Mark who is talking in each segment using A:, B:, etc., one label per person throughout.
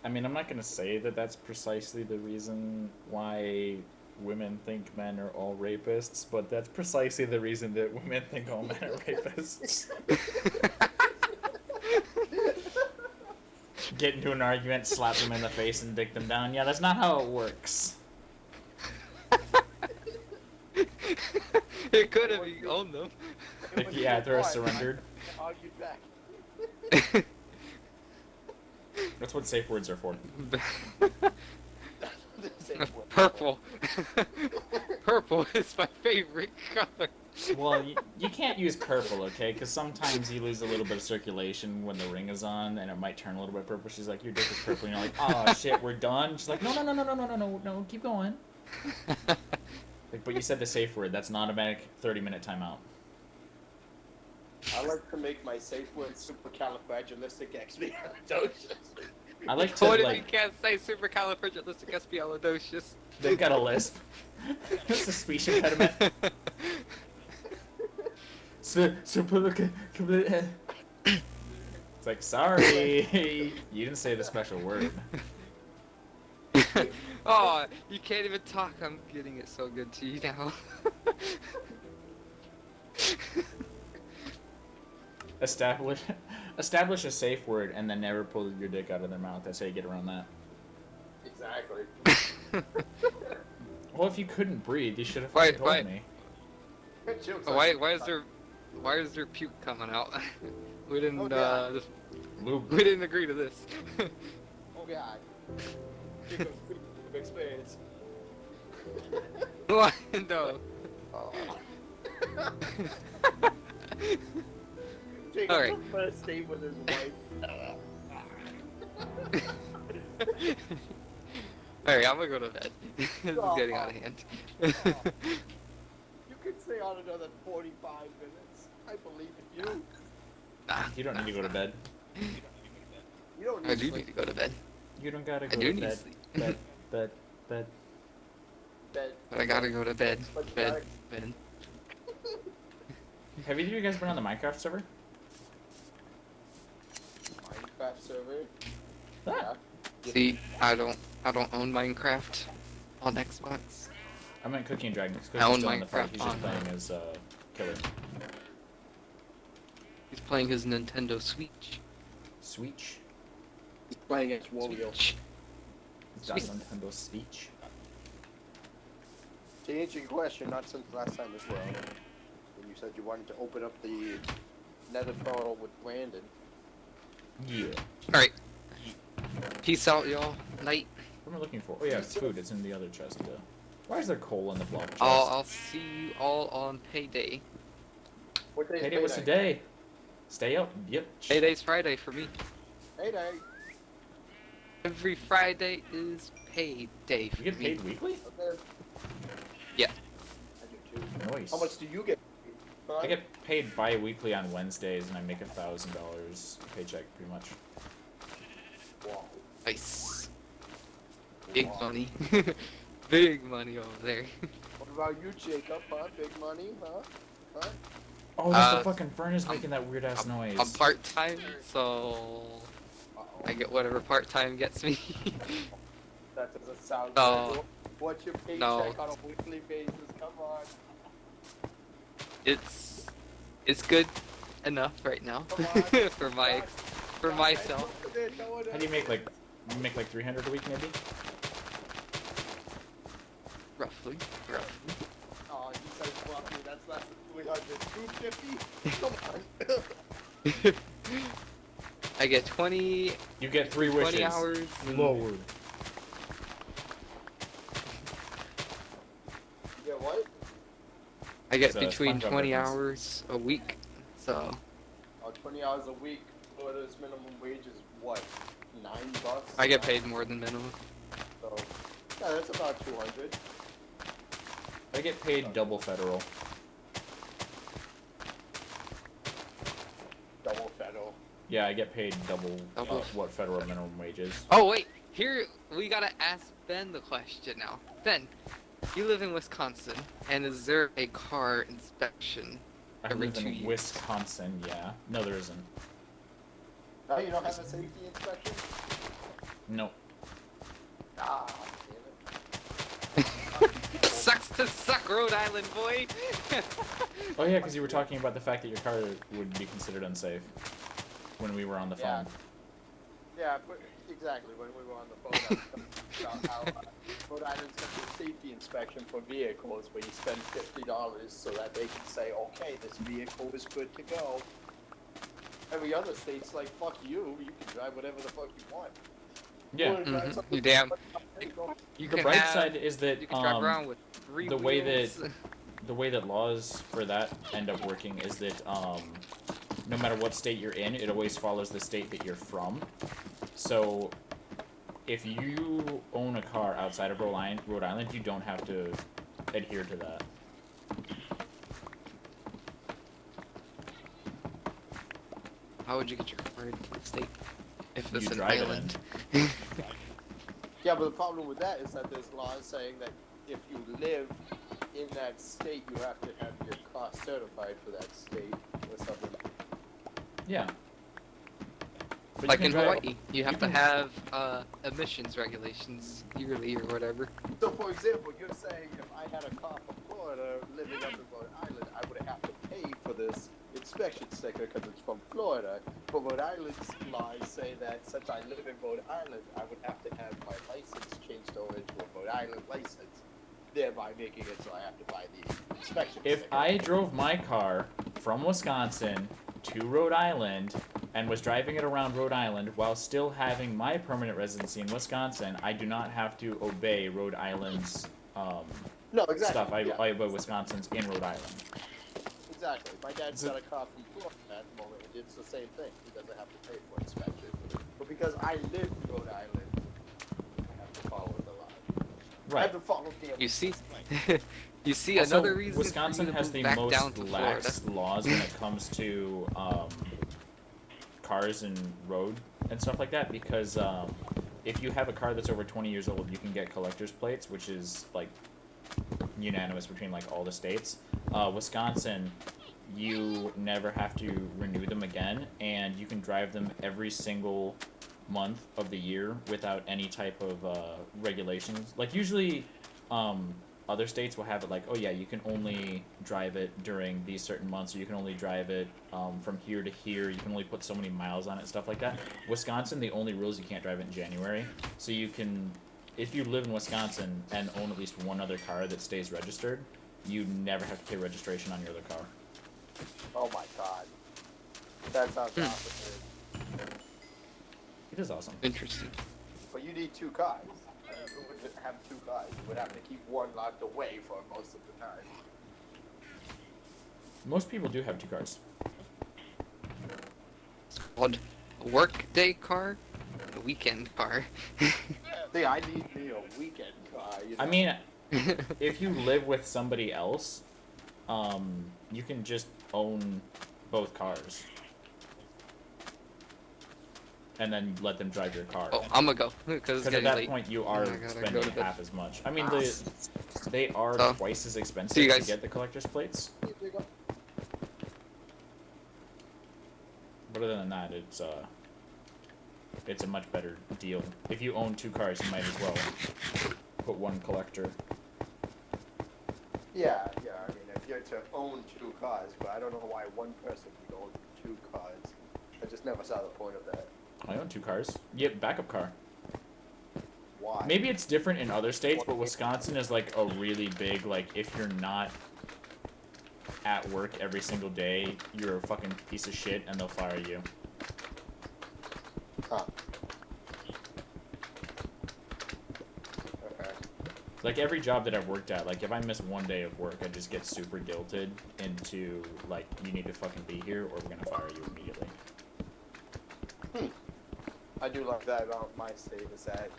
A: I mean, I'm not gonna say that that's precisely the reason why women think men are all rapists, but that's precisely the reason that women think all men are rapists. Get into an argument, slap them in the face, and dick them down. Yeah, that's not how it works.
B: It could have, you owned them.
A: If either are surrendered.
C: Argued back.
A: That's what safe words are for.
B: Purple. Purple is my favorite color.
A: Well, you can't use purple, okay? Because sometimes you lose a little bit of circulation when the ring is on, and it might turn a little bit purple. She's like, your dick is purple. And you're like, oh, shit, we're done? She's like, no, keep going. Like, but you said the safe word. That's an automatic 30-minute timeout.
C: I like to make my safe word supercalifragilisticexpialidocious.
A: I like to,
B: What if
A: like...
B: you can't say supercalifragilisticexpialidocious?
A: They've got a lisp. It's a speech impediment. It's like, sorry, you didn't say the special word.
B: Oh, you can't even talk. I'm getting it so good to you now.
A: Establish a safe word and then never pull your dick out of their mouth. That's how you get around that.
C: Exactly.
A: Well, if you couldn't breathe, you should have
B: Wait,
A: told me.
B: Why is there puke coming out? We didn't
A: Lube.
B: we didn't agree to this.
C: Oh god. Here goes experience.
B: What? No.
C: Oh.
B: All right.
C: Jacob's first date with his wife.
B: Alright, I'm gonna go to bed. This is getting out of hand.
C: You could stay on another 45 minutes. I believe in you.
A: You don't need to go to bed.
C: You don't need
B: I do
C: to
B: need to go to bed.
A: You don't gotta
B: I
A: go
B: do
A: to
B: need to
A: bed.
B: sleep.
A: Bed.
C: bed.
B: But I gotta go to bed.
C: But you
B: Bed.
C: gotta-
A: Have either of you guys been on the Minecraft server?
C: Minecraft server.
A: Ah.
C: Yeah.
B: See, I don't own Minecraft on Xbox.
A: I meant Cookie and Dragons.
B: I own
A: Cookie's still in the fight.
B: Minecraft
A: He's just
B: on-
A: playing as killer.
B: He's playing his Nintendo Switch.
A: Switch.
C: He's playing against Wario.
B: Switch.
A: He's got
B: Sweet.
A: Nintendo Switch.
C: To answer your question, not since last time as well, when you said you wanted to open up the nether portal with Brandon.
A: Yeah.
B: Alright. Peace out, y'all. Night.
A: What am I looking for? Oh yeah, it's food. It's in the other chest. Why is there coal in the block chest?
B: I'll see you all on payday.
C: What day is
A: Payday was today. Stay up. Yep.
B: Payday's Friday for me.
C: Payday.
B: Every Friday is payday for
A: You get
B: me.
A: paid weekly?
C: Okay.
B: Yeah.
C: I do too.
A: Nice.
C: How much do you get?
A: I get paid bi-weekly on Wednesdays, and I make $1,000 paycheck pretty much.
C: Wow.
B: Nice. Big
C: Wow.
B: money. Big money over there.
C: What about you, Jacob? Huh? Big money? Huh? Huh?
A: Oh, that's the
B: Uh,
A: fucking furnace making that weird ass noise.
B: I'm part-time, so
C: Uh-oh.
B: I get whatever part-time gets me.
C: That doesn't sound
B: No.
C: good. What's your paycheck
B: No.
C: on a weekly basis? Come on.
B: It's good enough right now
C: Come on.
B: for
C: God,
B: myself.
A: How do you make like 300 a week maybe?
B: Roughly.
C: Oh, he says roughly. That's less than 300. 250? Come on.
B: I get 20
A: You get 3 wishes.
B: 20 hours. and-
A: Lower.
C: Yeah, what?
B: I get
A: It's a
B: between
A: SpongeBob
B: 20
A: reference.
B: hours a week. So
C: 20 hours a week. Florida's minimum wage is what? $9?
B: I get paid more than minimum.
C: So, yeah, that's about 200.
A: I get paid double federal.
C: Double federal.
A: Yeah, I get paid double
B: Double.
A: what federal minimum wage is.
B: Oh wait, here we gotta ask Ben the question now. Ben, you live in Wisconsin, and is there a car inspection
A: I
B: every
A: live
B: 2
A: in
B: years?
A: Wisconsin, yeah. No, there isn't.
C: Oh, you don't have a safety inspection?
A: No.
C: Ah,
B: Sucks to suck, Rhode Island boy.
A: Oh yeah, because you were talking about the fact that your car would be considered unsafe when we were on the
C: Yeah.
A: phone.
C: Yeah, but exactly. When we were on the phone, I was talking about how Rhode Island's got a safety inspection for vehicles where you spend $50 so that they can say, okay, this vehicle is good to go. Every other state's like, fuck you, you can drive whatever the fuck you want.
A: Yeah.
C: wanna drive something
B: You damn.
C: go.
B: You
A: The
B: can
A: bright
B: have,
A: side is that
B: you can drive around with 3
A: the
B: wheels.
A: way that laws for that end up working is that no matter what state you're in, it always follows the state that you're from. So if you own a car outside of Rhode Island, you don't have to adhere to that.
B: How would you get your car into the state if
A: You
B: it's an
A: drive it
B: island?
C: Yeah, but the problem with that is that there's laws saying that if you live in that state, you have to have your car certified for that state or something.
A: Yeah. But
B: Like
A: you
B: in
A: can drive-
B: Hawaii, you have to have emissions regulations yearly or whatever.
C: So, for example, you're saying if I had a car from Florida living up in Rhode Island, I would have to pay for this inspection sticker because it's from Florida. But Rhode Island's laws say that since I live in Rhode Island, I would have to have my license changed over to a Rhode Island license, thereby making it so I have to buy the inspection
A: If
C: sticker.
A: I drove my car from Wisconsin to Rhode Island and was driving it around Rhode Island while still having my permanent residency in Wisconsin, I do not have to obey Rhode Island's
C: No, exactly.
A: stuff. I
C: yeah.
A: obey Wisconsin's in Rhode Island.
C: Exactly. My dad's
A: So-
C: got a car from Florida at the moment. It's the same thing. He doesn't have to pay for inspection. But because I live in Rhode Island, I have to follow the law. I have
A: Right.
C: to follow the
B: You see, you see
A: Also,
B: another reason
A: Wisconsin
B: for you to
A: has
B: move
A: the
B: back down
A: most
B: to
A: lax laws when it comes to cars and road and stuff like that, because if you have a car that's over 20 years old, you can get collector's plates, which is like unanimous between like all the states. Wisconsin, you never have to renew them again, and you can drive them every single month of the year without any type of regulations. Like usually, other states will have it like, oh yeah, you can only drive it during these certain months, or you can only drive it from here to here. You can only put so many miles on it, stuff like that. Wisconsin, the only rule is you can't drive it in January. So you can, if you live in Wisconsin and own at least one other car that stays registered, you never have to pay registration on your other car.
C: Oh my god. That sounds awesome, dude.
A: It is awesome.
B: Interesting.
C: But you need two cars. I mean, who would have two cars? You would have to keep one locked away for most of the time.
A: Most people do have two cars.
B: It's called a work day car, a weekend car.
C: See, I need me a weekend car. You know?
A: I mean, if you live with somebody else, you can just own both cars. And then let them drive your car.
B: Oh, I'm gonna go because
A: Because at that point, you are
B: I gotta go
A: spending
B: to bed.
A: half as much. I mean, they are
B: So,
A: twice as
B: see
A: expensive
B: you
A: to
B: guys.
A: get the collector's plates.
C: There you go.
A: But other than that, it's a much better deal. If you own two cars, you might as well put one collector.
C: Yeah, I mean, if you're to own two cars, but I don't know why one person would own two cars. I just never saw the point of that.
A: I own two cars. Yep, backup car.
C: Why?
A: Maybe it's different in other states, but Wisconsin is like a really big, like, if you're not at work every single day, you're a fucking piece of shit and they'll fire you.
C: Huh. Okay.
A: Like, every job that I've worked at, like, if I miss one day of work, I just get super guilted into, like, you need to fucking be here or we're gonna fire you immediately.
C: I do like that about my state is that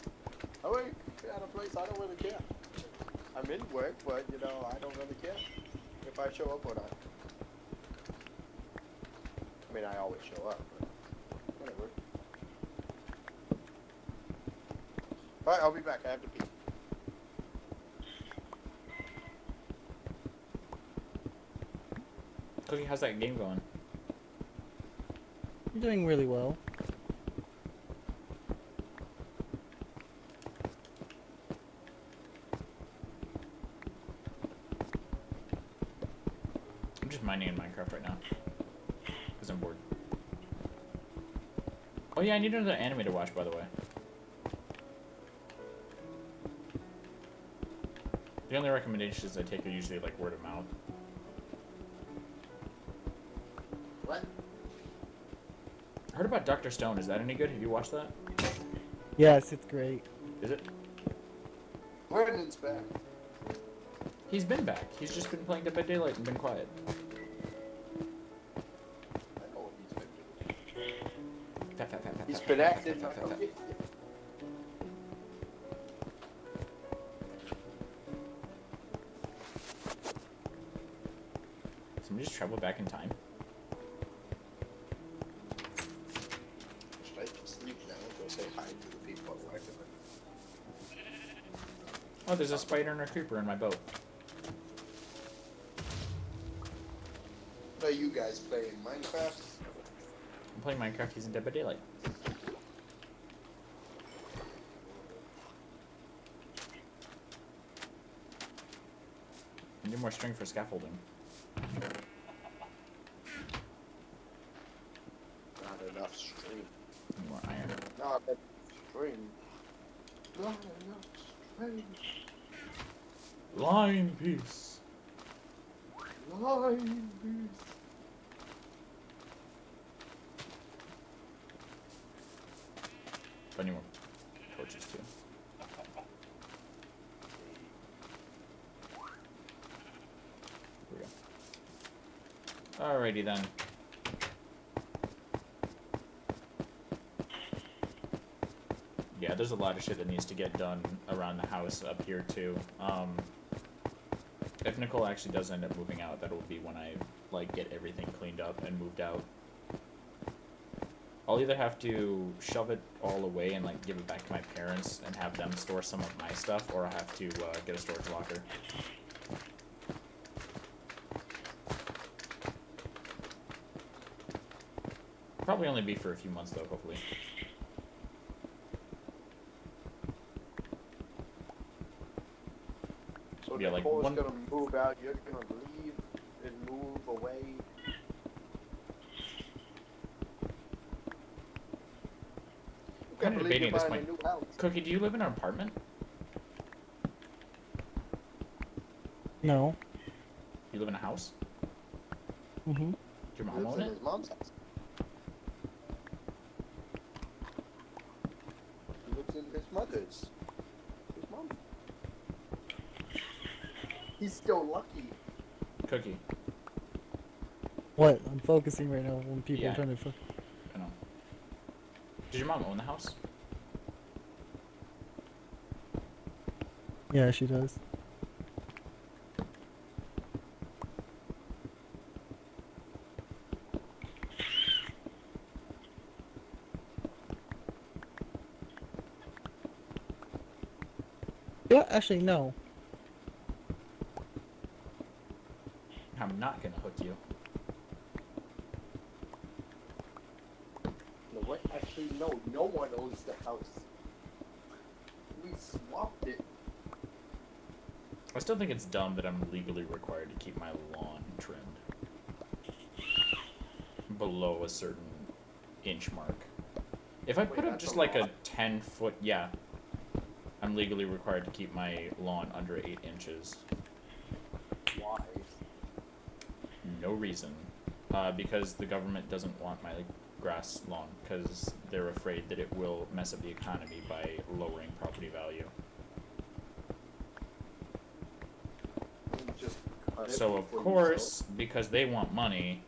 C: I work at a place I don't really care. I'm in work, but you know, I don't really care if I show up or not. I mean, I always show up, but whatever. Alright, I'll be back. I have to pee.
A: Cookie, how's that game going?
D: You're doing really well.
A: mining in Minecraft right now. Because I'm bored. Oh yeah, I need another anime to watch, by the way. The only recommendations I take are usually like word of mouth.
C: What?
A: I heard about Dr. Stone. Is that any good? Have you watched that?
D: Yes, it's great.
A: Is it?
C: Brandon's back.
A: He's been back. He's just been playing Dead by Daylight and been quiet.
C: I know what he's been doing.
A: Fat.
C: He's been acting.
A: Somebody just travel back in time.
C: Should I just leave now and go say hi to the people I'm working with?
A: Oh, there's a spider and a creeper in my boat.
C: What are you guys playing? Minecraft?
A: I'm playing Minecraft using Dead by Daylight. I need more string for scaffolding.
C: Not enough string.
A: I need more iron.
C: Not enough string. Not enough string.
A: Line piece.
C: Line piece.
A: I need more torches too. Here we go. Alrighty then. Yeah, there's a lot of shit that needs to get done around the house up here too. If Nicole actually does end up moving out, that'll be when I like get everything cleaned up and moved out. I'll either have to shove it all away and like give it back to my parents and have them store some of my stuff, or I have to get a storage locker. Probably only be for a few months though, hopefully.
C: So
A: Yeah, like
C: Nicole's
A: one-
C: gonna move out, you're gonna leave and move away. I
A: Kinda
C: can't believe
A: debating
C: you're
A: at this
C: buying a
A: point.
C: new house.
A: Cookie, do you live in an apartment?
D: No.
A: You live in a house?
D: Mm-hmm.
A: Does your
C: He
A: mom
C: lives
A: own
C: in
A: it?
C: his mom's house. He lives in his mother's. His mom. He's still lucky.
A: Cookie.
D: What? I'm focusing right now when people
A: Yeah.
D: are trying to.
A: I know. Does your mom own the house?
D: Yeah, she does. Yeah, actually, no.
A: I'm not gonna hook you.
C: No, what? Actually, no. No one owns the house. We swapped it.
A: I still think it's dumb that I'm legally required to keep my lawn trimmed below a certain inch mark. If I
C: Wait,
A: put up
C: that's
A: just
C: a
A: like a
C: lot.
A: 10-foot, yeah, I'm legally required to keep my lawn under 8 inches.
C: Why?
A: No reason. Because the government doesn't want my grass lawn, because they're afraid that it will mess up the economy by lowering property value.
C: You just cut it
A: So of
C: before you
A: course, because they want money,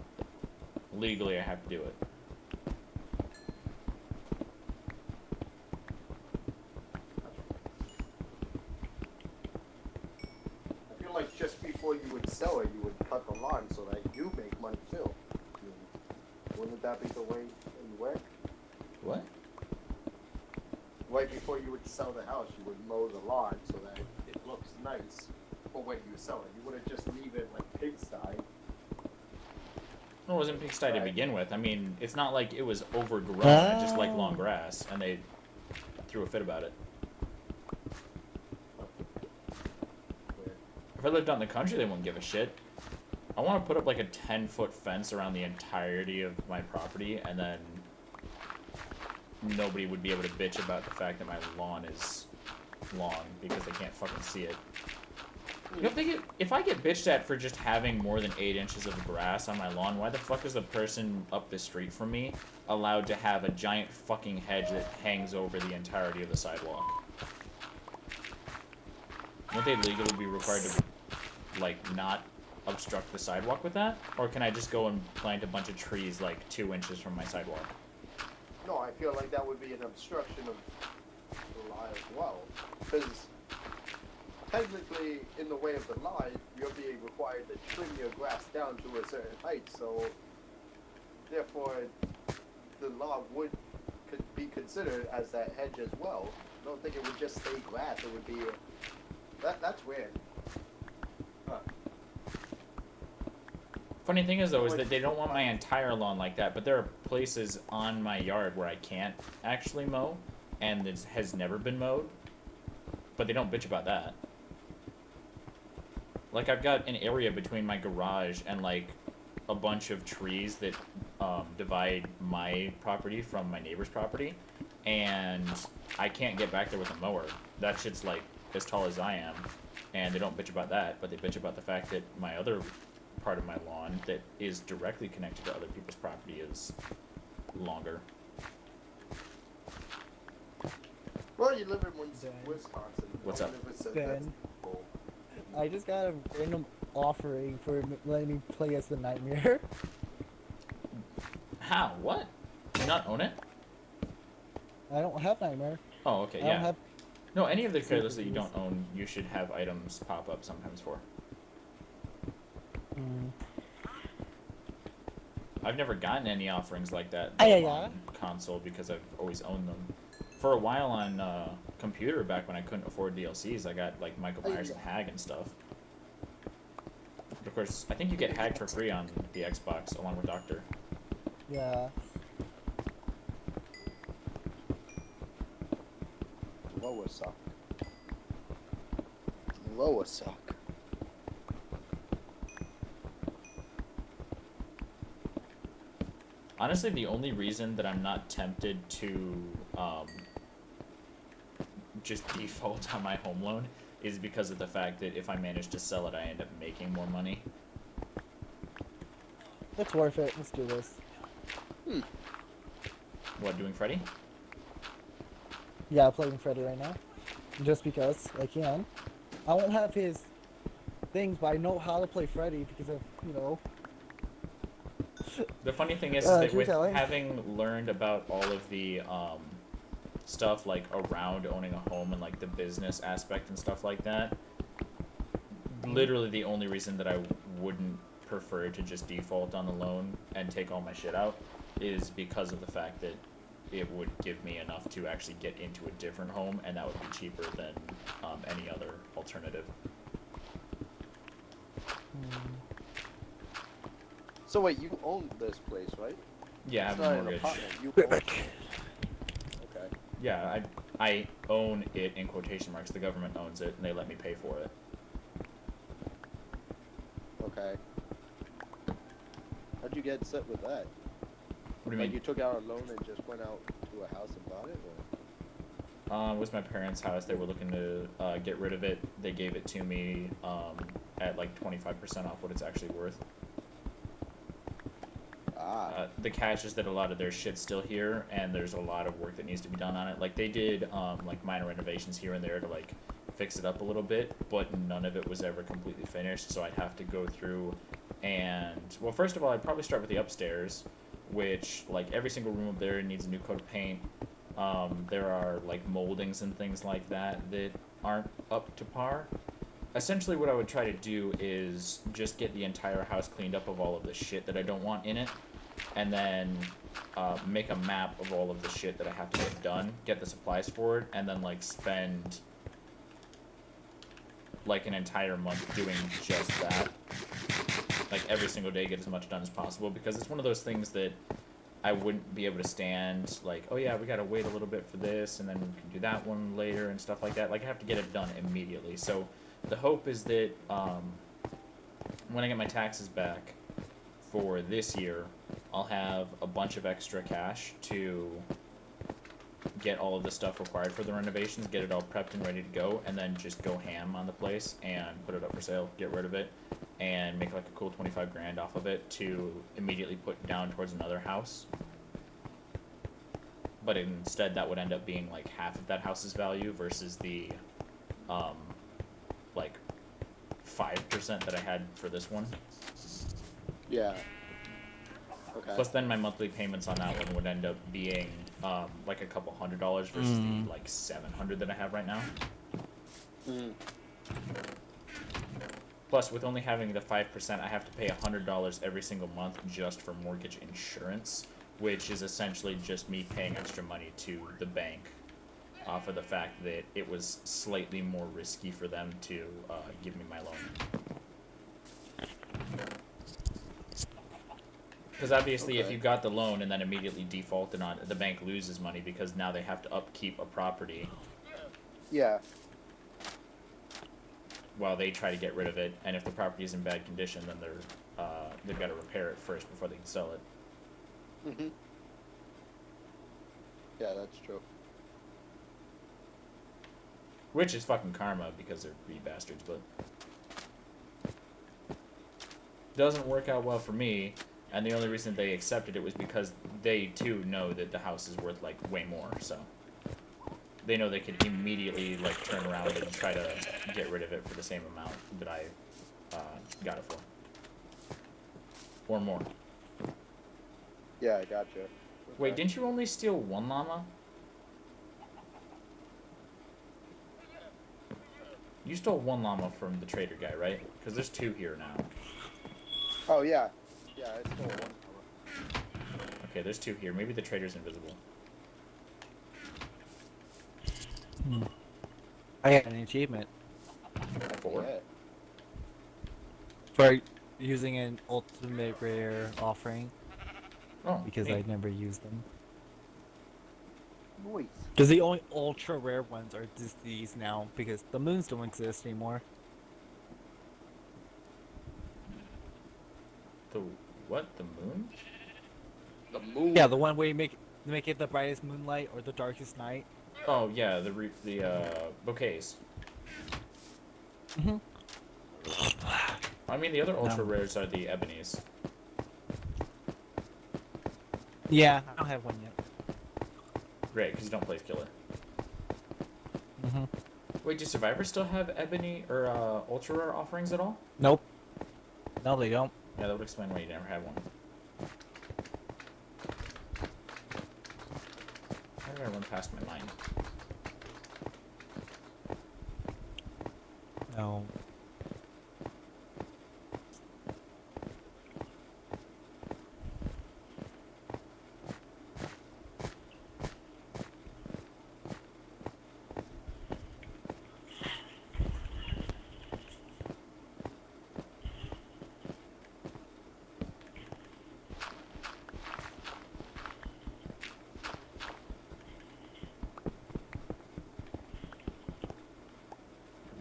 A: legally I have to do it.
C: I feel like just before you would sell it, you would cut the lawn so that you make money too. I mean, wouldn't that be the way it work?
A: What?
C: Right before you would sell the house, you would mow the lawn so that it looks nice for when you sell it. You wouldn't just leave it like pigsty.
A: Well, it wasn't pigsty to
C: Right.
A: begin with. I mean, it's not like it was overgrown. I just like long
D: Oh.
A: grass, and they threw a fit about it.
C: Where-
A: If I lived out in the country, they wouldn't give a shit. I want to put up like a 10-foot fence around the entirety of my property, and then nobody would be able to bitch about the fact that my lawn is long because they can't fucking see it. You know, if I get bitched at for just having more than 8 inches of grass on my lawn, why the fuck is the person up the street from me allowed to have a giant fucking hedge that hangs over the entirety of the sidewalk? Won't they legally be required to, like, not obstruct the sidewalk with that? Or can I just go and plant a bunch of trees, like, 2 inches from my sidewalk?
C: No, I feel like that would be an obstruction of the line as well. Because technically, in the way of the line, you're being required to trim your grass down to a certain height. So, therefore, the law could be considered as that hedge as well. I don't think it would just stay grass. It would be that's weird. Huh.
A: Funny thing is, though, is that they don't want my entire lawn like that, but there are places on my yard where I can't actually mow, and it has never been mowed, but they don't bitch about that. Like, I've got an area between my garage and, like, a bunch of trees that divide my property from my neighbor's property, and I can't get back there with a mower. That shit's, like, as tall as I am, and they don't bitch about that, but they bitch about the fact that my other part of my lawn that is directly connected to other people's property is longer.
C: Well, you live in Wisconsin.
A: What's up?
D: Ben, I just got a random offering for letting me play as the Nightmare.
A: How? What? Do you not own it?
D: I don't have Nightmare.
A: Oh, okay,
D: I
A: yeah.
D: don't have.
A: No, any of the characters that you don't own, you should have items pop up sometimes for. I've never gotten any offerings like that on console because I've always owned them. For a while on computer, back when I couldn't afford DLCs, I got like Michael Myers and Hag and stuff. Of course, I think you get Hag for free on the Xbox along with Doctor.
D: Yeah.
C: Lower sock. Lower sock.
A: Honestly, the only reason that I'm not tempted to just default on my home loan is because of the fact that if I manage to sell it, I end up making more money.
D: It's worth it. Let's do this.
A: What, doing Freddy?
D: Yeah, I'm playing Freddy right now. Just because I can. I won't have his things, but I know how to play Freddy because of, you know.
A: The funny thing is that with
D: telling.
A: having learned about all of the stuff like around owning a home and like the business aspect and stuff like that, literally the only reason that I wouldn't prefer to just default on the loan and take all my shit out is because of the fact that it would give me enough to actually get into a different home, and that would be cheaper than any other alternative.
C: So wait, you own this place, right?
A: Yeah, I
C: It's
A: have
C: not
A: a
C: an
A: mortgage.
C: apartment. You own it. Okay.
A: Yeah, I own it in quotation marks. The government owns it, and they let me pay for it.
C: Okay. How'd you get set with that?
A: What do you
C: Like
A: mean?
C: you took out a loan and just went out to a house and bought it, or?
A: It was my parents' house. They were looking to get rid of it. They gave it to me at like 25% off what it's actually worth. The catch is that a lot of their shit's still here, and there's a lot of work that needs to be done on it. Like, they did like minor renovations here and there to like fix it up a little bit, but none of it was ever completely finished, so I'd have to go through and, well, first of all, I'd probably start with the upstairs, which, like, every single room up there needs a new coat of paint. There are like moldings and things like that that aren't up to par. Essentially what I would try to do is just get the entire house cleaned up of all of the shit that I don't want in it, and then make a map of all of the shit that I have to get done, get the supplies for it, and then like spend like an entire month doing just that. Like every single day, get as much done as possible, because it's one of those things that I wouldn't be able to stand, like, oh yeah, we gotta wait a little bit for this, and then we can do that one later and stuff like that. Like, I have to get it done immediately. So the hope is that when I get my taxes back for this year, I'll have a bunch of extra cash to get all of the stuff required for the renovations, get it all prepped and ready to go, and then just go ham on the place and put it up for sale, get rid of it, and make like a cool 25 grand off of it to immediately put down towards another house. But instead, that would end up being like half of that house's value versus the, like, 5% that I had for this one.
C: Yeah. Okay.
A: Plus, then my monthly payments on that one would end up being like a couple $100 versus the like $700 that I have right now.
C: Mm.
A: Plus, with only having the 5%, I have to pay $100 every single month just for mortgage insurance, which is essentially just me paying extra money to the bank off of the fact that it was slightly more risky for them to give me my loan. Because obviously, if
C: Okay.
A: you got the loan and then immediately defaulted on it, the bank loses money because now they have to upkeep a property
C: Yeah.
A: while they try to get rid of it. And if the property is in bad condition, then they've got to repair it first before they can sell it.
C: Mm-hmm. Yeah, that's true.
A: Which is fucking karma because they're greedy bastards, but doesn't work out well for me. And the only reason they accepted it was because they too know that the house is worth like way more. So they know they could immediately like turn around and try to get rid of it for the same amount that I got it for, or more.
C: Yeah, I gotcha.
A: Wait,
C: Okay.
A: didn't you only steal one llama? You stole one llama from the trader guy, right? Because there's two here now.
C: Oh, yeah. Yeah, I stole one.
A: Okay, there's two here. Maybe the trader's invisible.
D: I got an achievement
A: Four?
C: Yeah.
D: for using an ultimate rare offering
A: Oh,
D: because
A: neat.
D: I never used them.
C: Nice.
D: Because the only ultra rare ones are just these now because the moons don't exist anymore.
A: The what? The moon?
C: The moon.
D: Yeah, the one where you make it the brightest moonlight or the darkest night.
A: Oh yeah, the bouquets.
D: Mhm.
A: I mean, the other ultra
D: No.
A: rares are the ebonies.
D: Yeah, I don't have one yet.
A: Great, because you don't play as killer.
D: Mhm.
A: Wait, do survivors still have ebony or ultra rare offerings at all?
D: Nope. No, they don't.
A: Yeah, that would explain why you never had one. Why did I run past my mind?
D: No.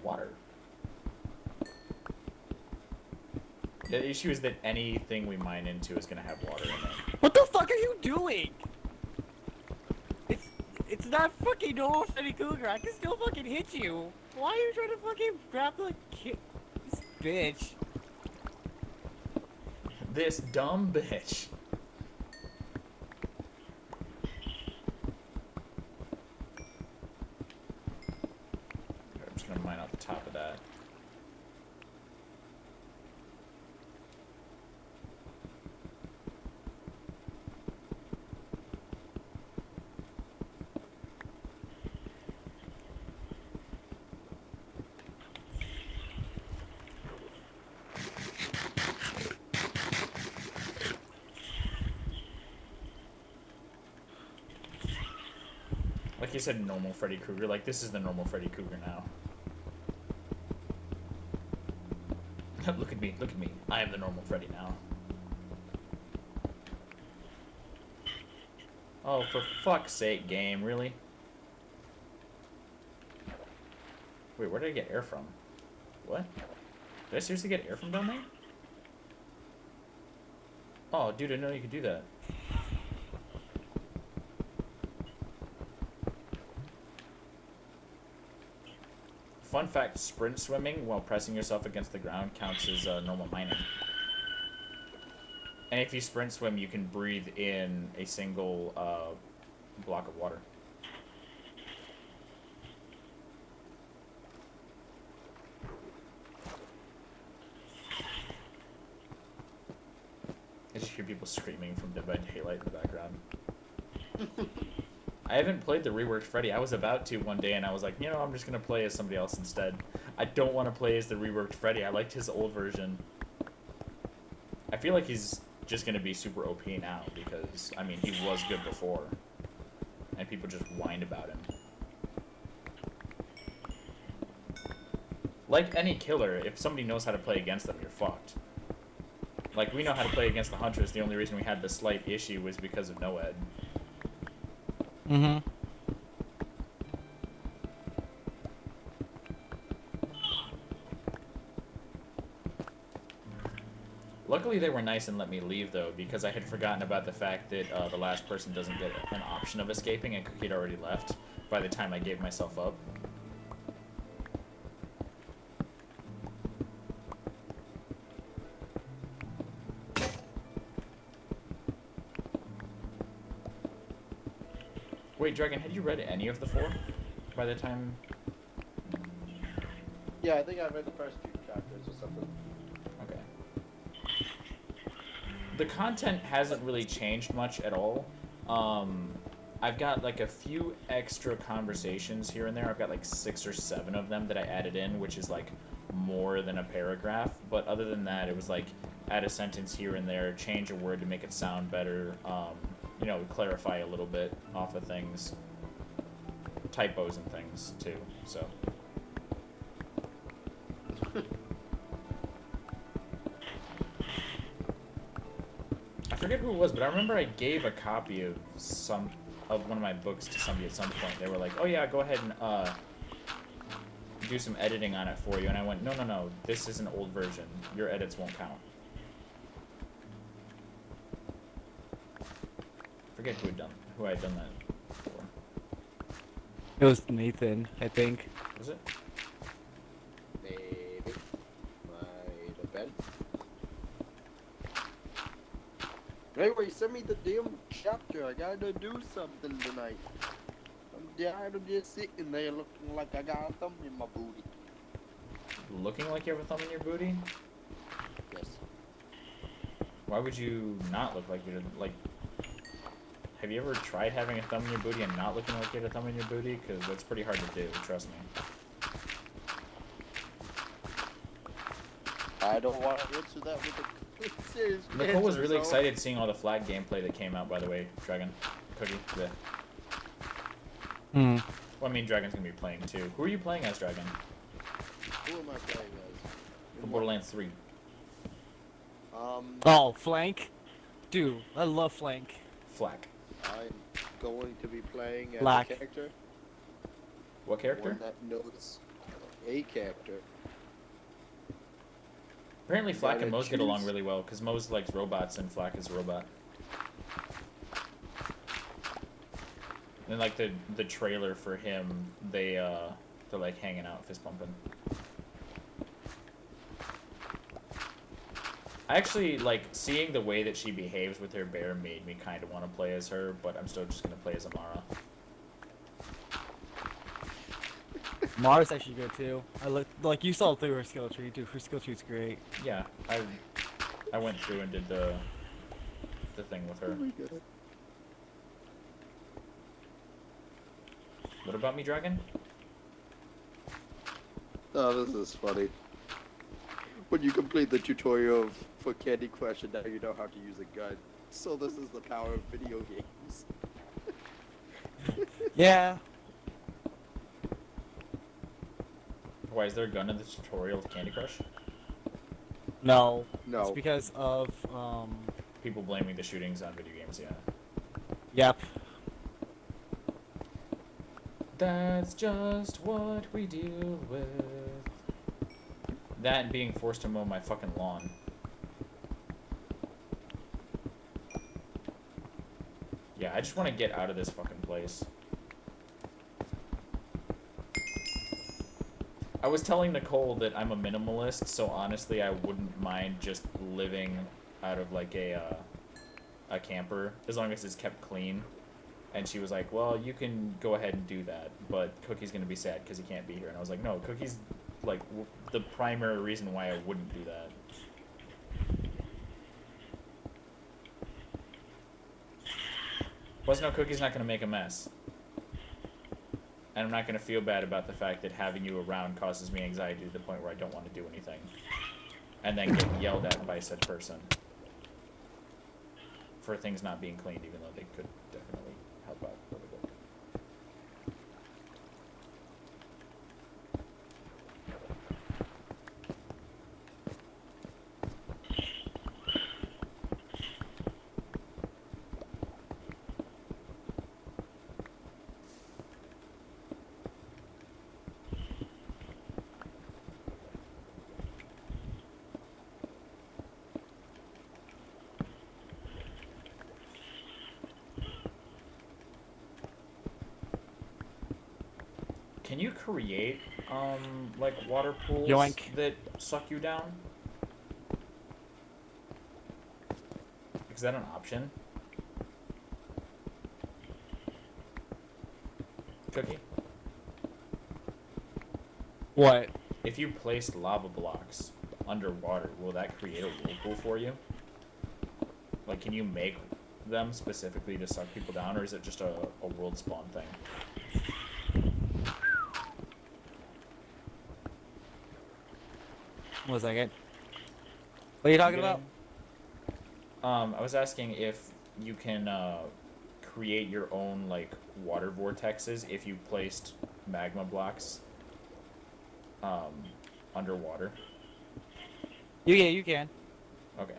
A: Water. The issue is that anything we mine into is gonna have water in it.
D: What the fuck are you doing? It's not fucking normal Freddy Cougar. I can still fucking hit you. Why are you trying to fucking grab the this bitch?
A: This dumb bitch. I'm just gonna mine out the top of that. Like you said, normal Freddy Krueger. Like, this is the normal Freddy Krueger now. Look at me, look at me. I am the normal Freddy now. Oh, for fuck's sake, game, really? Wait, where did I get air from? What? Did I seriously get air from down there? Oh, dude, I didn't know you could do that. Fun fact, sprint swimming while pressing yourself against the ground counts as normal mining. And if you sprint swim, you can breathe in a single block of water. I just hear people screaming from Dead by Daylight in the background. I haven't played the reworked Freddy. I was about to one day, and I was like, you know, I'm just gonna play as somebody else instead. I don't want to play as the reworked Freddy. I liked his old version. I feel like he's just gonna be super OP now because, I mean, he was good before, and people just whined about him. Like any killer, if somebody knows how to play against them, you're fucked. Like, we know how to play against the Hunters. The only reason we had the slight issue was because of Noed.
D: Mm-hmm.
A: Luckily, they were nice and let me leave, though, because I had forgotten about the fact that the last person doesn't get an option of escaping, and Cookie had already left by the time I gave myself up. Wait, Dragon, had you read any of the 4 by the time?
C: Yeah, I think I read the first few chapters or something.
A: Okay. The content hasn't really changed much at all. I've got like a few extra conversations here and there. I've got like 6 or 7 of them that I added in, which is like more than a paragraph. But other than that, it was like add a sentence here and there, change a word to make it sound better, you know, clarify a little bit off of things. Typos and things too, so. I forget who it was, but I remember I gave a copy of one of my books to somebody at some point. They were like, "Oh yeah, go ahead and do some editing on it for you." And I went, "No, no, no. This is an old version. Your edits won't count." I forget who I had done that for.
D: It was Nathan, I think.
A: Was it?
C: Maybe. Might have been. Anyway, send me the damn chapter. I gotta do something tonight. I'm tired of just sitting there looking like I got a thumb in my booty.
A: Looking like you have a thumb in your booty?
C: Yes.
A: Why would you not look like you like? Have you ever tried having a thumb in your booty and not looking like you had a thumb in your booty? Because that's pretty hard to do, trust me.
C: I don't want to answer that with a serious
A: Nicole was
C: answer,
A: really
C: so-
A: excited seeing all the flag gameplay that came out, by the way, Dragon. Cookie.
D: Hmm.
A: Well, I mean, Dragon's gonna be playing too. Who are you playing as, Dragon?
C: Who am I playing
A: For Borderlands 3.
C: as?
D: Oh, Flank? Dude, I love Flank.
A: Flak.
C: I'm going to be playing as
D: Black.
C: a character.
A: What character?
C: One that knows a character.
A: Apparently Flak and
C: Gotta
A: Mose get along
C: choose.
A: really well, because Mose likes robots and Flak is a robot. And like the trailer for him, they're like hanging out, fist pumping. I actually like seeing the way that she behaves with her bear made me kind of want to play as her, but I'm still just gonna play as Amara.
D: Mara's actually good too. Like you saw through her skill tree, dude. Her skill tree's great.
A: Yeah, I went through and did the thing with her.
C: Oh my God.
A: What about me, Dragon?
C: Oh, this is funny. When you complete the tutorial for Candy Crush and now you know how to use a gun. So this is the power of video games.
D: Yeah.
A: Why is there a gun in the tutorial of Candy Crush?
D: No.
C: No.
D: It's because of
A: People blaming the shootings on video games, yeah.
D: Yep.
A: That's just what we deal with. That and being forced to mow my fucking lawn. I just want to get out of this fucking place. I was telling Nicole that I'm a minimalist, so honestly, I wouldn't mind just living out of like a camper as long as it's kept clean. And she was like, "Well, you can go ahead and do that, but Cookie's gonna be sad because he can't be here." And I was like, "No, Cookie's like the primary reason why I wouldn't do that." Plus, no, Cookie's not gonna make a mess. And I'm not going to feel bad about the fact that having you around causes me anxiety to the point where I don't want to do anything. And then get yelled at by said person. For things not being cleaned, even though they could definitely help out a little bit. Can you create, like, water pools
D: Yoink.
A: that suck you down? Is that an option? Cookie.
D: What?
A: If you placed lava blocks underwater, will that create a whirlpool for you? Like, can you make them specifically to suck people down, or is it just a world spawn thing?
D: One second. What are you talking about?
A: I was asking if you can create your own like water vortexes if you placed magma blocks underwater.
D: You can.
A: Okay.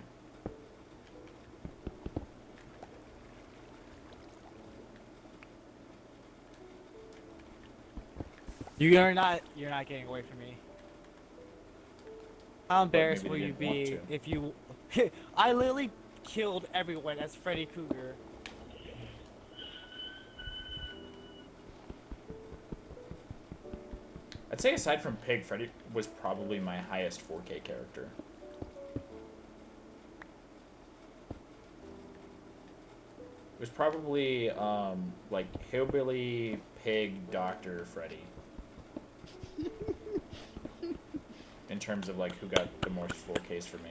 D: You're not getting away from me. How embarrassed
A: maybe
D: will
A: they
D: you
A: didn't want
D: be if you... I literally killed everyone as Freddy Krueger.
A: I'd say aside from Pig, Freddy was probably my highest 4K character. It was probably like Hillbilly Pig Doctor Freddy. In terms of like who got the most 4Ks for me.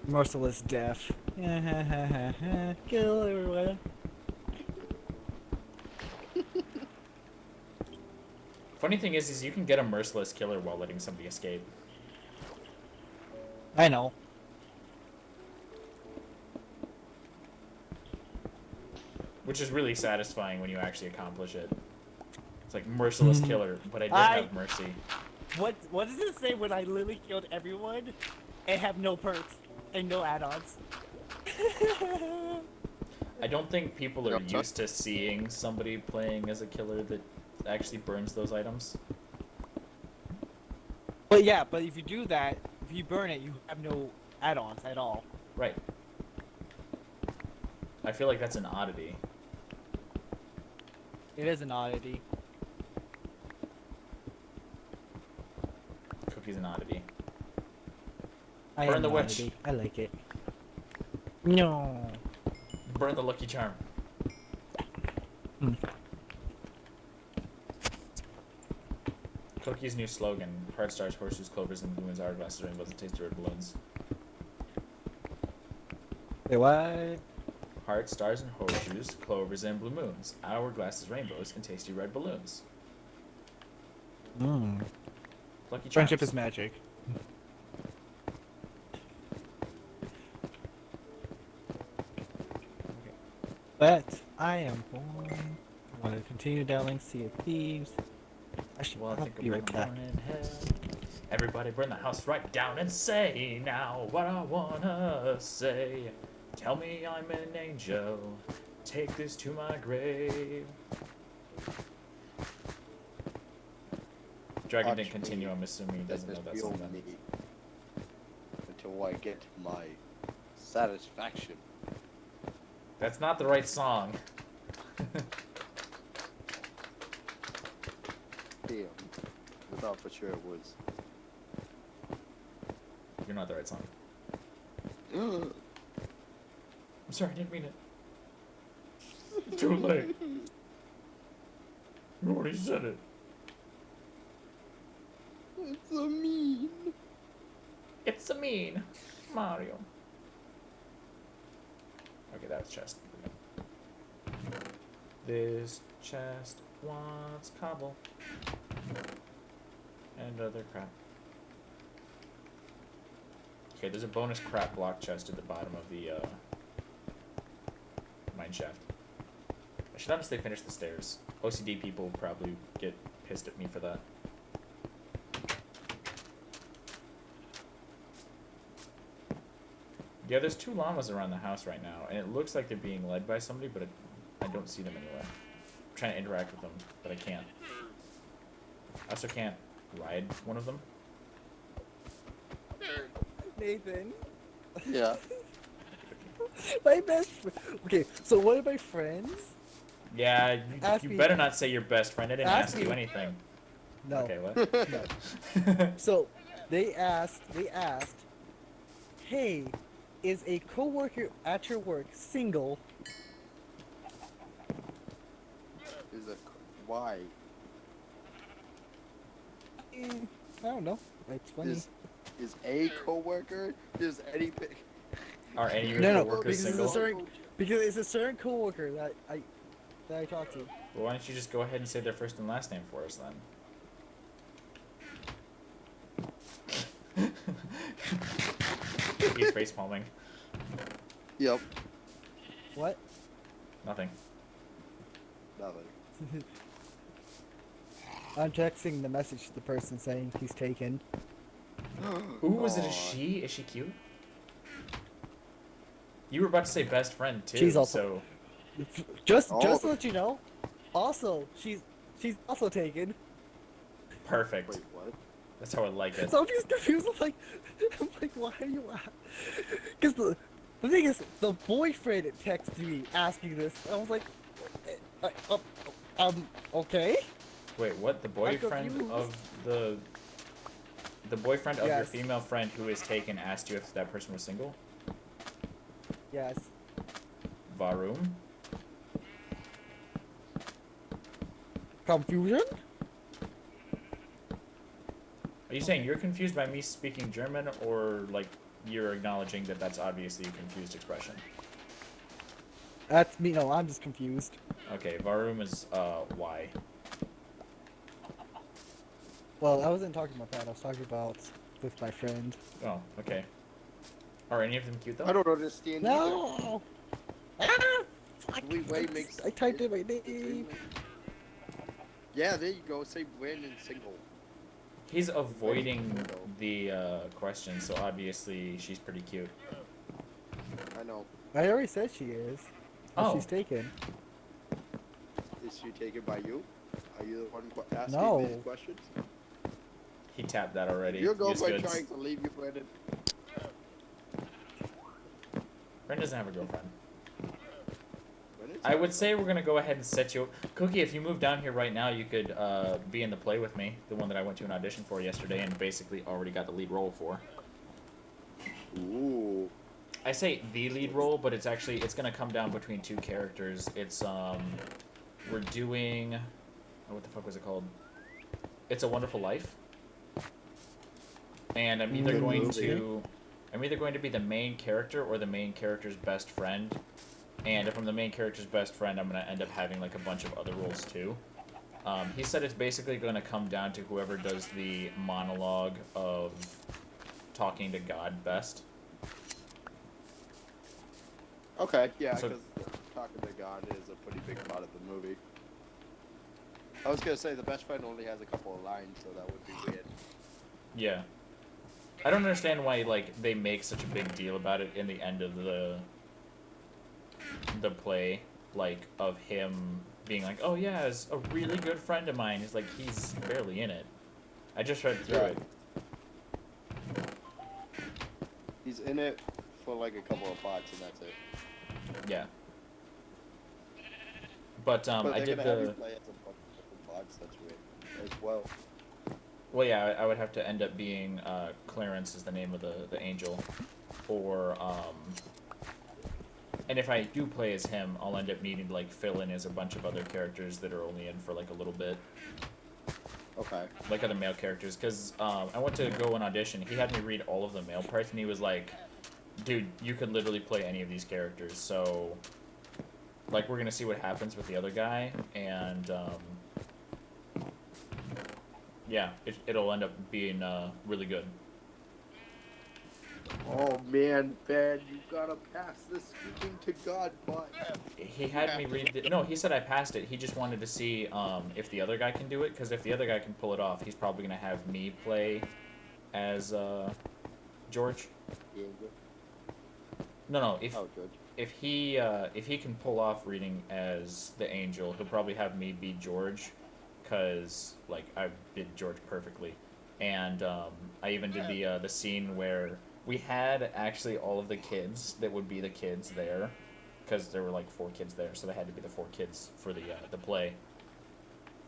D: Merciless death. Kill everyone.
A: Funny thing is you can get a merciless killer while letting somebody escape.
D: I know.
A: Which is really satisfying when you actually accomplish it. It's like merciless killer, but I did have mercy.
D: What does it say when I literally killed everyone and have no perks and no add-ons?
A: I don't think people are used to seeing somebody playing as a killer that actually burns those items.
D: But yeah, but if you do that, if you burn it, you have no add-ons at all.
A: Right. I feel like that's an oddity.
D: It is an oddity.
A: Cookie's an oddity.
D: I
A: Burn
D: am
A: the
D: an
A: witch.
D: oddity. I like it. No.
A: Burn the Lucky Charm. Cookie's new slogan: Heart Stars, Horseshoes, Clovers, and Balloons, Hourglasses, Rainbows, and Tasty Red Balloons.
D: Wait, what?
A: Heart, stars, and horseshoes, clovers, and blue moons. Hourglasses, rainbows, and tasty red balloons.
D: Mm.
A: Lucky Charms.
D: Friendship is magic. But I am going. I want to continue down Sea of Thieves. Actually,
A: Well, I
D: I'll
A: think
D: be
A: I'm
D: right
A: born
D: back.
A: in hell. Everybody burn the house right down and say now what I wanna say. Tell me I'm an angel. Take this to my grave. Dragon
C: Watch
A: didn't continue.
C: me
A: I'm assuming he doesn't know
C: Let
A: that
C: this
A: song.
C: fuel me until I get my satisfaction.
A: That's not the right song.
C: Damn. I thought for sure it was.
A: You're not the right song. I'm sorry, I didn't mean it. It's too late. You already said it.
C: It's a mean.
A: It's a mean Mario. Okay, that was chest. This chest wants cobble and other crap. Okay, there's a bonus crap block chest at the bottom of the mine shaft. I should honestly finish the stairs. OCD people probably get pissed at me for that. Yeah, there's 2 llamas around the house right now, and it looks like they're being led by somebody, but I don't see them anywhere. I'm trying to interact with them, but I can't. I also can't ride one of them.
D: Nathan.
C: Yeah.
D: My best friend. Okay, so one of my friends.
A: Yeah,
D: Ask
A: you
D: me-
A: better not say your best friend. I didn't
D: Ask
A: ask you
D: me-
A: anything.
D: No.
A: Okay, what?
D: No. So they asked, hey, is a coworker at your work single?
C: Is it why?
D: I don't know. It's funny.
C: Is a coworker? Is any
A: Are any of your
D: No,
A: coworkers
D: because it's a
A: single?
D: certain because it's a certain coworker that I talk to.
A: Well, why don't you just go ahead and say their first and last name for us then? He's face palming.
C: Yep.
D: What?
A: Nothing.
C: Nothing.
D: I'm texting the message to the person saying he's taken.
A: Ooh, was it a
C: Aw.
A: she? Is she cute? You were about to say best friend too.
D: She's also-
A: so
D: Just
C: Oh.
D: to let you know. Also, she's also taken.
A: perfect.
C: Wait, what?
A: That's how I like it.
D: So I'm just confused. I'm like, why are you? Because the thing is, the boyfriend texted me asking this. I was like, okay.
A: Wait, what? The boyfriend
D: confused.
A: of the boyfriend of your
D: Yes.
A: female friend who is taken asked you if that person was single?
D: Yes.
A: Varum?
D: Confusion?
A: Are you saying you're confused by me speaking German, or like you're acknowledging that that's obviously a confused expression?
D: That's me. No, I'm just confused.
A: Okay, Varum is why?
D: Well, I wasn't talking about that. I was talking about with my friend.
A: Oh, okay. Are any of them cute though?
C: I don't understand.
D: No. Ah, fuck.
C: Way makes.
D: I typed in my name.
C: Yeah, there you go. Say Brandon single.
A: He's avoiding the question, so obviously she's pretty cute.
C: I know.
D: I already said she is. But
A: Oh.
D: She's taken.
C: Is she taken by you? Are you the one asking
D: No.
C: these questions?
A: He tapped that already.
C: Your
A: Used
C: girlfriend
A: goods.
C: trying to leave you, Brandon.
A: Brent doesn't have a girlfriend.
C: Brandon's
A: I would say we're gonna go ahead and set you. Cookie, if you move down here right now, you could be in the play with me, the one that I went to an audition for yesterday, and basically already got the lead role for.
C: Ooh.
A: I say the lead role, but it's gonna come down between 2 characters. It's we're doing, oh, what the fuck was it called? It's a Wonderful Life. And I'm either
C: Good
A: going
C: movie.
A: to be the main character or the main character's best friend. And if I'm the main character's best friend, I'm gonna end up having like a bunch of other roles too. He said it's basically gonna come down to whoever does the monologue of talking to God best.
C: Okay, yeah,
A: So-
C: because talking to God is a pretty big part of the movie. I was gonna say the best friend only has a couple of lines, so that would be weird.
A: Yeah. I don't understand why like they make such a big deal about it in the end of the play, like of him being like, "Oh yeah, it's a really good friend of mine." He's like, he's barely in it. I just read through
C: Right.
A: it.
C: He's in it for like a couple of parts, and that's it.
A: Yeah. But
C: But
A: I
C: they're
A: did
C: gonna have you
A: the.
C: play as a bunch of different mods. That's weird as well.
A: Well, yeah, I would have to end up being Clarence is the name of the angel, or and if I do play as him, I'll end up needing to like fill in as a bunch of other characters that are only in for like a little bit,
C: Okay.
A: like other male characters. Because I went to go and audition. He had me read all of the male parts, and he was like, "Dude, you could literally play any of these characters." So, like, we're gonna see what happens with the other guy, and yeah, it'll end up being really good.
C: Oh man, Ben, you gotta pass this speaking to God part.
A: He had me read the, no, he said I passed it. He just wanted to see if the other guy can do it, because if the other guy can pull it off, he's probably going to have me play as George.
C: Yeah.
A: No,
C: Oh, George.
A: if he can pull off reading as the angel, he'll probably have me be George, because like I did George perfectly. And I even did the scene where we had actually all of the kids that would be the kids there, because there were like 4 kids there, so they had to be the 4 kids for the play.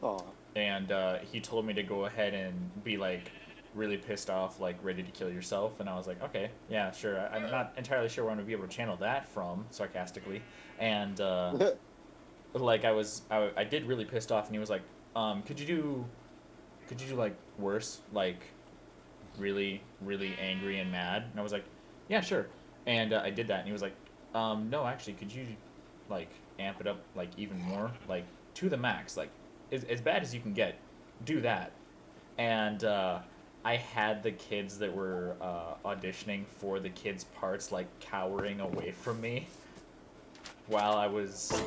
C: Oh.
A: And he told me to go ahead and be like really pissed off, like ready to kill yourself, and I was like, okay, yeah, sure. I'm not entirely sure where I'm gonna be able to channel that from, sarcastically, and like I did really pissed off, and he was like, could you do like worse, like really, really angry and mad? And I was like, yeah, sure. And I did that, and he was like, no, actually, could you like amp it up like even more, like to the max, like as bad as you can get, do that. And I had the kids that were auditioning for the kids' parts like cowering away from me while I was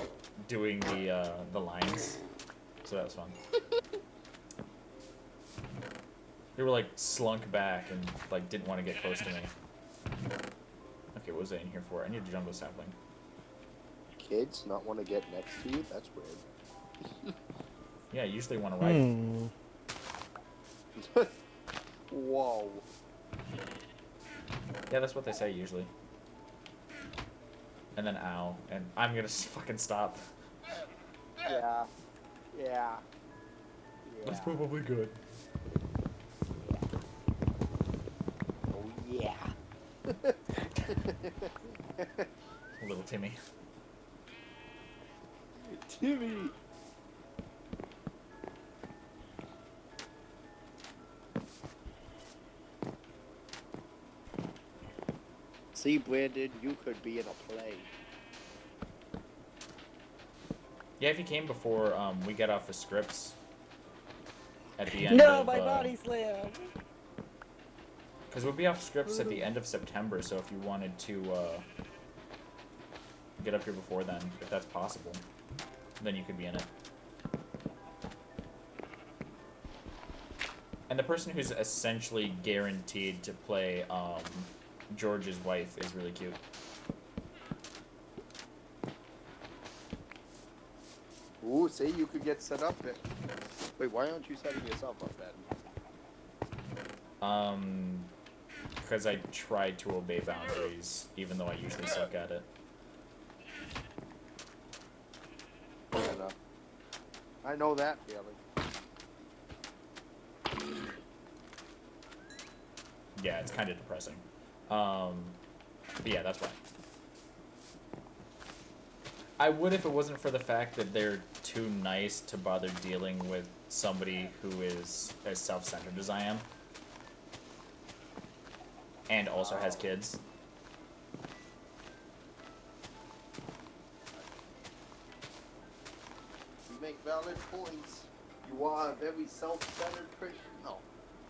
A: doing the lines, so that was fun. They were like slunk back and like didn't want to get close to me. Okay, what was I in here for? I need a jungle sapling.
C: Kids not want to get next to you? That's weird.
A: Yeah, usually want to ride.
C: Whoa.
A: Yeah, that's what they say usually. And then ow, and I'm gonna fucking stop.
C: Yeah. Yeah.
A: That's probably good.
C: Oh yeah.
A: Little Timmy.
C: Timmy. See, Brandon, you could be in a play.
A: Yeah, if you came before we get off the scripts at the end
D: No,
A: of...
D: my body slam!
A: Because we'll be off scripts at the end of September, so if you wanted to get up here before then, if that's possible, then you could be in it. And the person who's essentially guaranteed to play George's wife is really cute.
C: Ooh, see, you could get set up there. Wait, why aren't you setting yourself up then?
A: Because I tried to obey boundaries, even though I usually suck at it.
C: Fair enough. I know that feeling.
A: Yeah, it's kind of depressing. But yeah, that's why. I would if it wasn't for the fact that they're too nice to bother dealing with somebody who is as self-centered as I am. And also has kids.
C: You make valid points. You are a very self-centered person. No,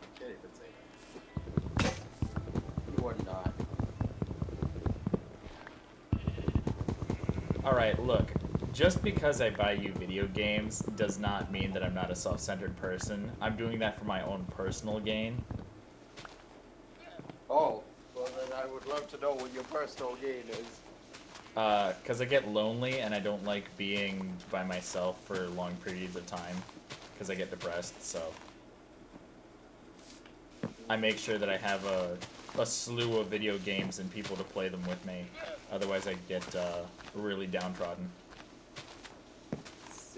C: I can't even say that. You are not.
A: Alright, look. Just because I buy you video games does not mean that I'm not a self-centered person. I'm doing that for my own personal gain.
C: Oh, well then I would love to know what your personal gain is.
A: Because I get lonely and I don't like being by myself for long periods of time. Because I get depressed, so... I make sure that I have a slew of video games and people to play them with me. Otherwise I get really downtrodden.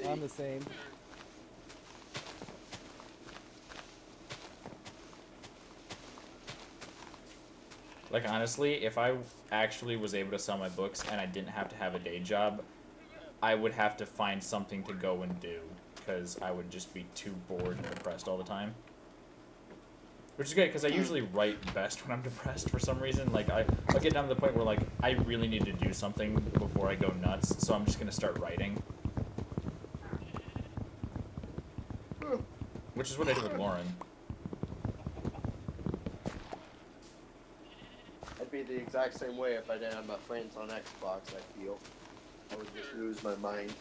C: See,
D: I'm the same.
A: Like, honestly, if I actually was able to sell my books and I didn't have to have a day job, I would have to find something to go and do, because I would just be too bored and depressed all the time. Which is good, because I usually write best when I'm depressed for some reason. Like, I'll get down to the point where, like, I really need to do something before I go nuts, so I'm just going to start writing. Which is what I did with Lauren.
C: I'd be the exact same way if I didn't have my friends on Xbox. I feel I would just lose my mind.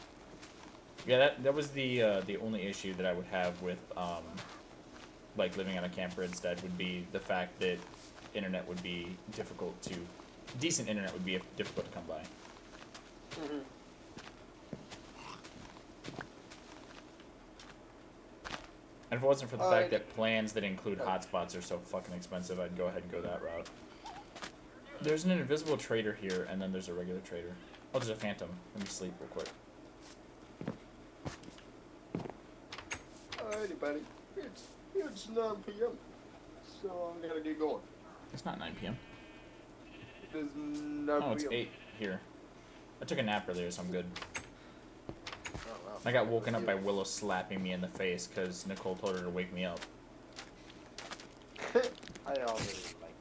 A: Yeah, that was the only issue that I would have with like living on a camper instead would be the fact that internet would be difficult to decent internet would be difficult to come by.
C: Mm-hmm.
A: And if it wasn't for the fact that plans that include hotspots are so fucking expensive, I'd go ahead and go that route. There's an invisible trader here, and then there's a regular trader. Oh, there's a phantom. Let me sleep real quick.
C: Alrighty, buddy. It's 9 p.m. So I'm gonna get going.
A: It's not 9 p.m.
C: It is 9 p.m.
A: Oh, it's 8 here. I took a nap earlier, so I'm good.
C: Oh, wow.
A: I got woken up by Willow slapping me in the face because Nicole told her to wake me up.
C: I already like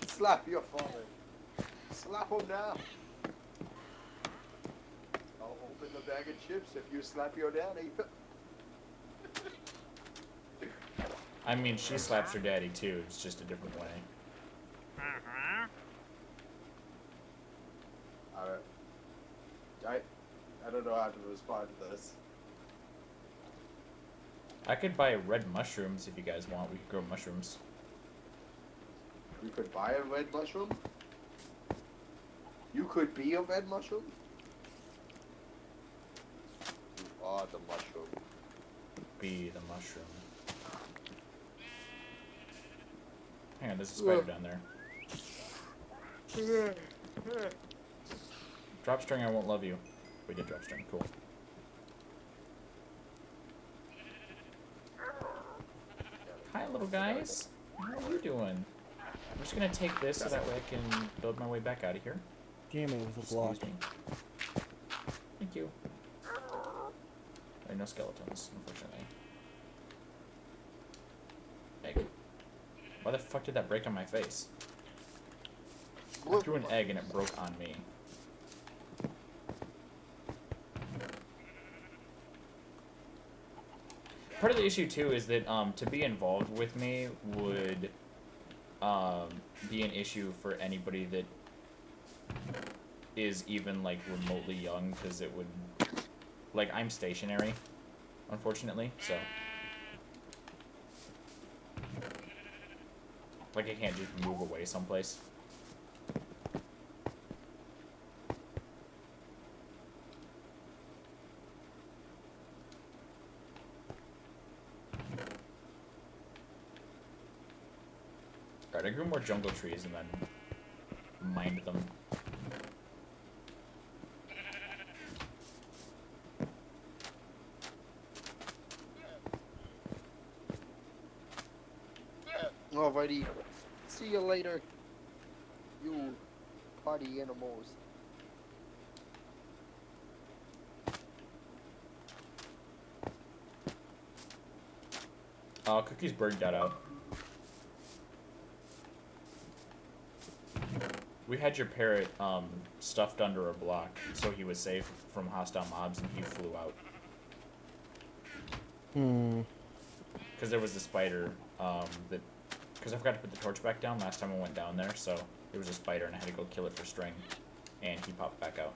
C: slap your father. Slap him now. I'll open the bag of chips if you slap your daddy.
A: I mean, she slaps her daddy too. It's just a different way.
C: I don't know how to respond to this.
A: I could buy red mushrooms if you guys want. We could grow mushrooms.
C: You could buy a red mushroom? You could be a red mushroom? You are the mushroom.
A: Be the mushroom. Hang on, there's a spider down there. Drop string, I won't love you. We did drop string, cool. Hi, little guys. How are you doing? I'm just gonna take this so that way I can build my way back out of here.
D: Damn, it was a block.
A: Excuse me. Thank you. There are no skeletons, unfortunately. Egg. Why the fuck did that break on my face? I threw an egg and it broke on me. Part of the issue too is that to be involved with me would be an issue for anybody that is even like remotely young, because it would, like, I'm stationary, unfortunately, so like I can't just move away someplace. Alright, I grew more jungle trees and then mined them.
C: Alrighty. See you later. You party animals.
A: Cookie's bird got out. We had your parrot stuffed under a block so he was safe from hostile mobs, and he flew out. Because there was a spider that... Because I forgot to put the torch back down last time I went down there, so there was a spider and I had to go kill it for string, and he popped back out.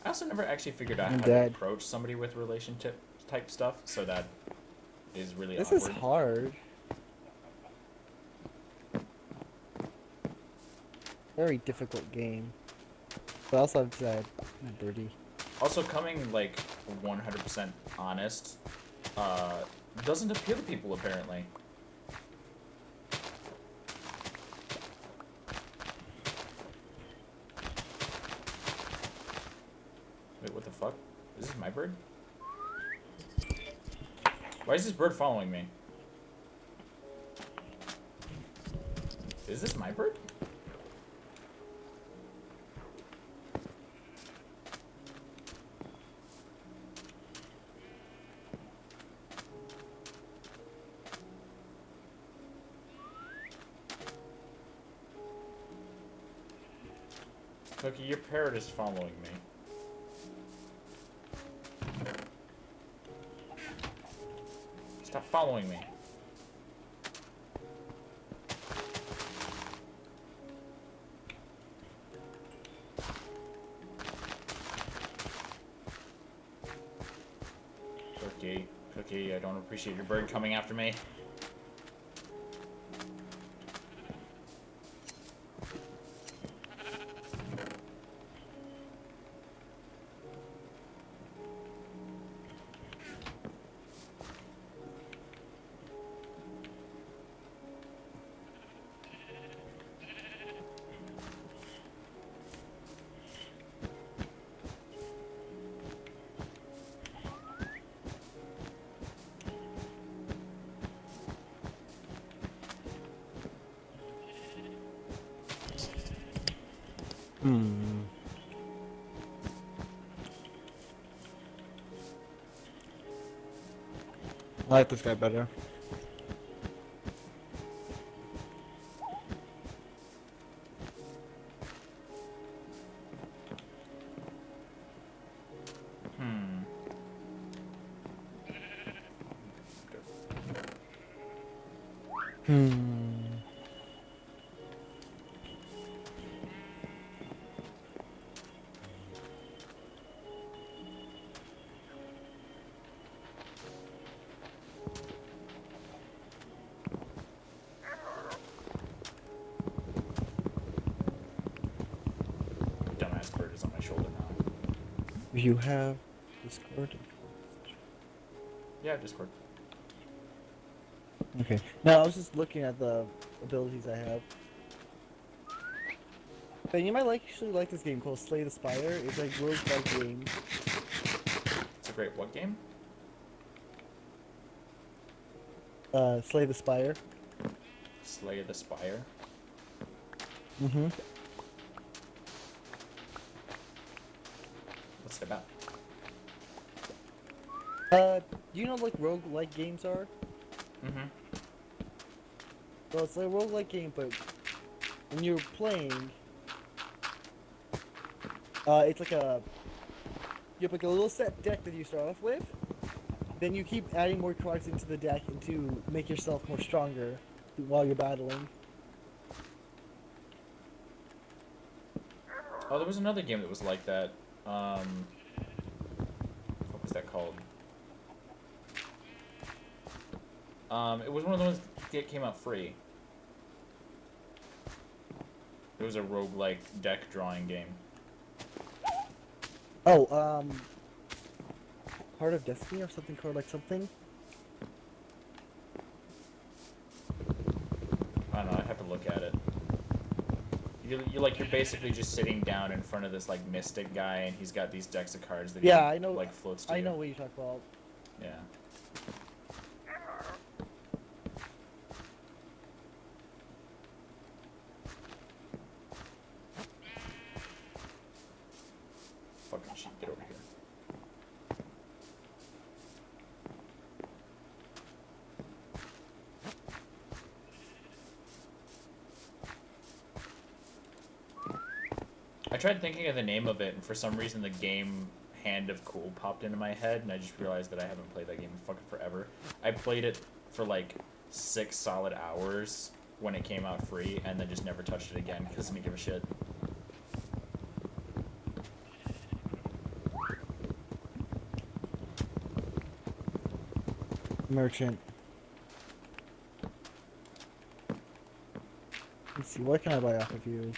A: I also never actually figured out how to approach somebody with relationship type stuff, so that is really awkward.
D: This is hard. Very difficult game. But also I've said dirty.
A: Also, coming like 100% honest, It doesn't appeal to people, apparently. Wait, what the fuck? Is this my bird? Why is this bird following me? Is this my bird? Cookie, your parrot is following me. Stop following me. Cookie, I don't appreciate your bird coming after me.
D: I like this guy better. Dumbass bird is on my shoulder now. You have Discord?
A: Yeah, Discord.
D: Okay. No, I was just looking at the abilities I have. But you might actually like this game called Slay the Spire. It's like roguelike game.
A: It's a great what game?
D: Slay the Spire.
A: Slay the Spire?
D: Mm-hmm.
A: What's it about?
D: Do you know like roguelike games are?
A: Mm-hmm.
D: Well, it's like a roguelike game, but when you're playing, it's like you have like a little set deck that you start off with. Then you keep adding more cards into the deck and to make yourself more stronger while you're battling.
A: Oh, there was another game that was like that. What was that called? It was one of the ones that came out free. It was a roguelike deck drawing game.
D: Oh, Heart of Destiny or something called like something?
A: I don't know, I'd have to look at it. You're basically just sitting down in front of this like mystic guy, and he's got these decks of cards that he
D: Yeah, I know.
A: like floats to
D: I
A: you.
D: know what you talk about.
A: Yeah. Fucking sheep, get over here. I tried thinking of the name of it, and for some reason the game Hand of Cool popped into my head, and I just realized that I haven't played that game in fucking forever. I played it for like 6 solid hours when it came out free, and then just never touched it again because I didn't give a shit.
D: Merchant. Let's see, what can I buy off of you?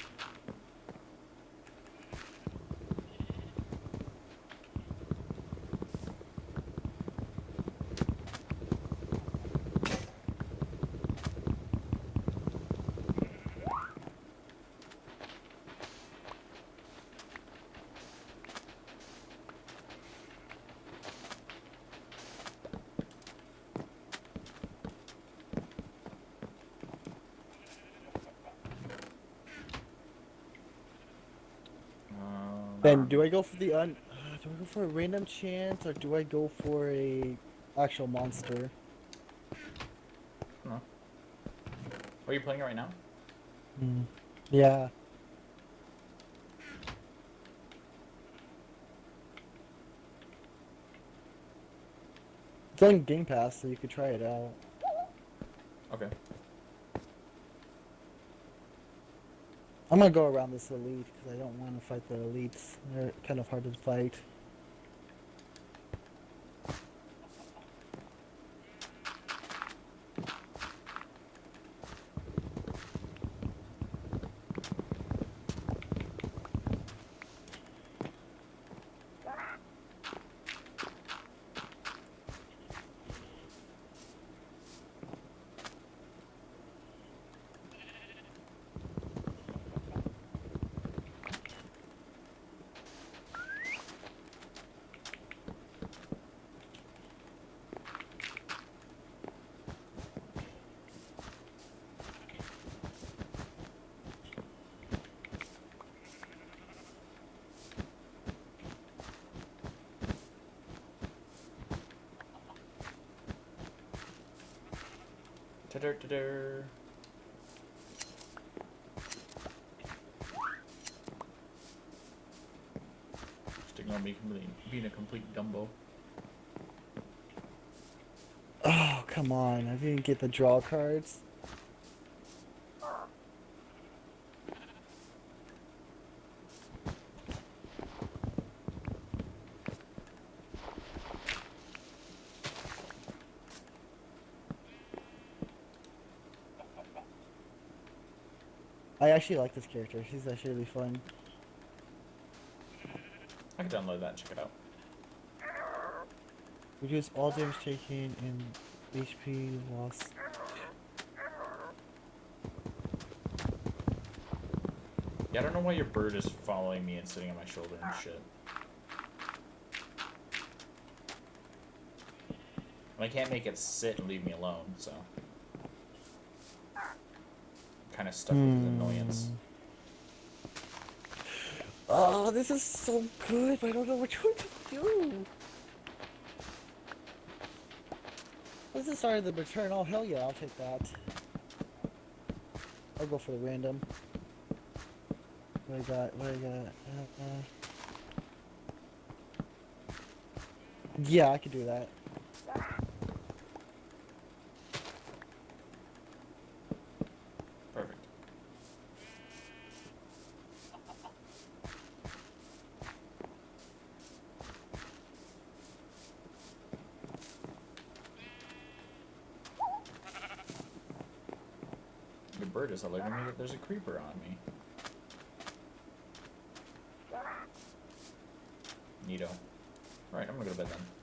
D: Then do I go for the do I go for a random chance or do I go for a actual monster?
A: No. Are you playing it right now?
D: Hmm. Yeah. It's on Game Pass, so you could try it out.
A: Okay.
D: I'm gonna go around this elite because I don't want to fight the elites. They're kind of hard to fight.
A: Ta-der. Just ignore me being a complete Dumbo.
D: Oh, come on. I didn't get the draw cards. I actually like this character. She's actually really fun.
A: I can download that and check it out.
D: Reduce all damage taken and HP loss.
A: Yeah, I don't know why your bird is following me and sitting on my shoulder and shit. I can't make it sit and leave me alone, so I'm kind of stuck with his annoyance.
D: Oh, this is so good, but I don't know which one to do. This is the start of the return. Oh, hell yeah, I'll take that. I'll go for the random. What I got? What I got? Yeah, I could do that.
A: Perfect. The bird is alerting me that there's a creeper on me. Neato. Alright, I'm gonna go to bed then.